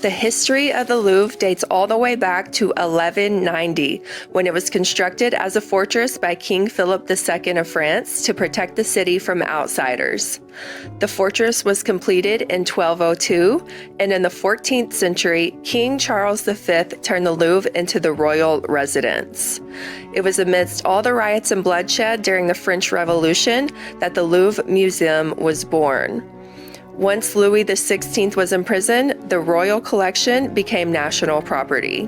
The history of the Louvre dates all the way back to 1190, when it was constructed as a fortress by King Philip II of France to protect the city from outsiders. The fortress was completed in 1202, and in the 14th century, King Charles V turned the Louvre into the royal residence. It was amidst all the riots and bloodshed during the French Revolution that the Louvre Museum was born. Once Louis XVI was in prison, the royal collection became national property.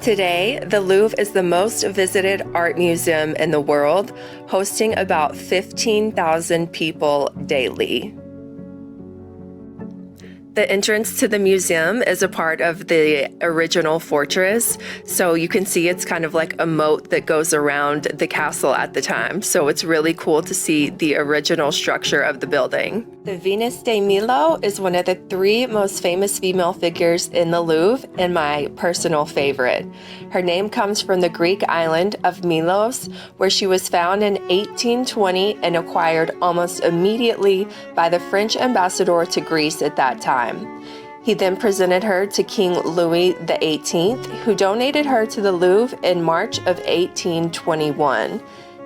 Today, the Louvre is the most visited art museum in the world, hosting about 15,000 people daily. The entrance to the museum is a part of the original fortress, so you can see it's kind of like a moat that goes around the castle at the time. So it's really cool to see the original structure of the building. The Venus de Milo is one of the 3 most famous female figures in the Louvre and my personal favorite. Her name comes from the Greek island of Milos, where she was found in 1820 and acquired almost immediately by the French ambassador to Greece at that time. He then presented her to King Louis XVIII, who donated her to the Louvre in March of 1821.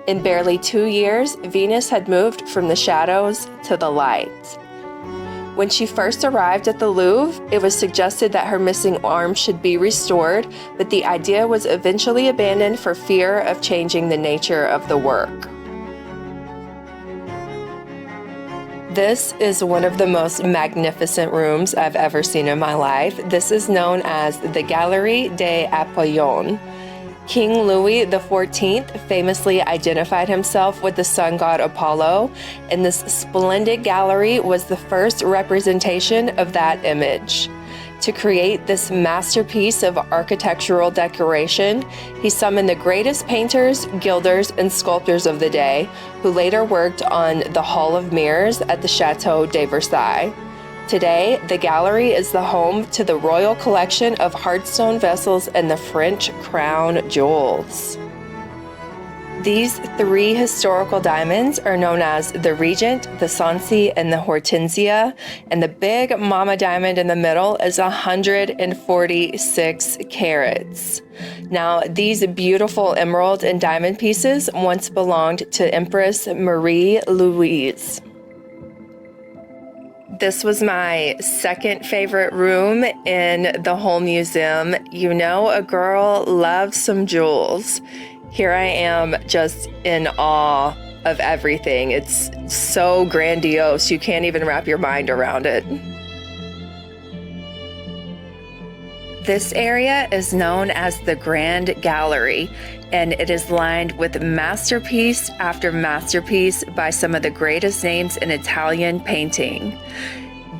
In barely 2 years, Venus had moved from the shadows to the light. When she first arrived at the Louvre, it was suggested that her missing arm should be restored, but the idea was eventually abandoned for fear of changing the nature of the work. This is one of the most magnificent rooms I've ever seen in my life. This is known as the Galerie des Apollons. King Louis XIV famously identified himself with the sun god Apollo, and this splendid gallery was the first representation of that image. To create this masterpiece of architectural decoration, he summoned the greatest painters, gilders, and sculptors of the day, who later worked on the Hall of Mirrors at the Château de Versailles. Today, the gallery is the home to the royal collection of hardstone vessels and the French crown jewels. These 3 historical diamonds are known as the Regent, the Sancy, and the Hortensia, and the big mama diamond in the middle is 146 carats. Now, these beautiful emerald and diamond pieces once belonged to Empress Marie Louise. This was my second favorite room in the whole museum. You know, a girl loves some jewels. Here I am just in awe of everything. It's so grandiose, you can't even wrap your mind around it. This area is known as the Grand Gallery, and it is lined with masterpiece after masterpiece by some of the greatest names in Italian painting.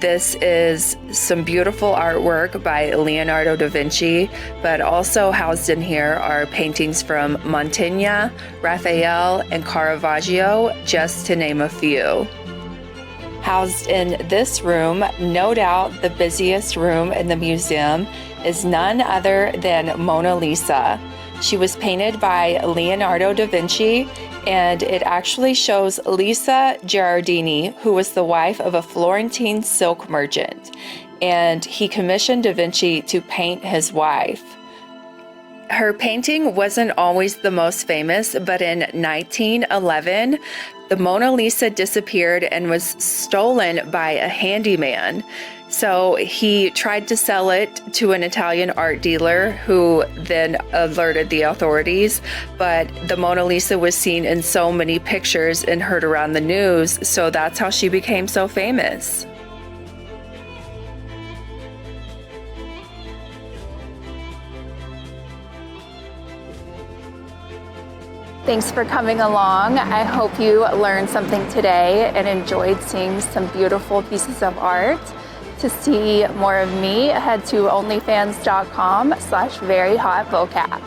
This is some beautiful artwork by Leonardo da Vinci, but also housed in here are paintings from Mantegna, Raphael, and Caravaggio, just to name a few. Housed in this room, no doubt the busiest room in the museum, is none other than Mona Lisa. She was painted by Leonardo da Vinci, and it actually shows Lisa Gherardini, who was the wife of a Florentine silk merchant, and he commissioned da Vinci to paint his wife. Her painting wasn't always the most famous, but in 1911, the Mona Lisa disappeared and was stolen by a handyman. So he tried to sell it to an Italian art dealer who then alerted the authorities, but the Mona Lisa was seen in so many pictures and heard around the news, so that's how she became so famous. Thanks for coming along. I hope you learned something today and enjoyed seeing some beautiful pieces of art. To see more of me, head to onlyfans.com/veryhotvocab.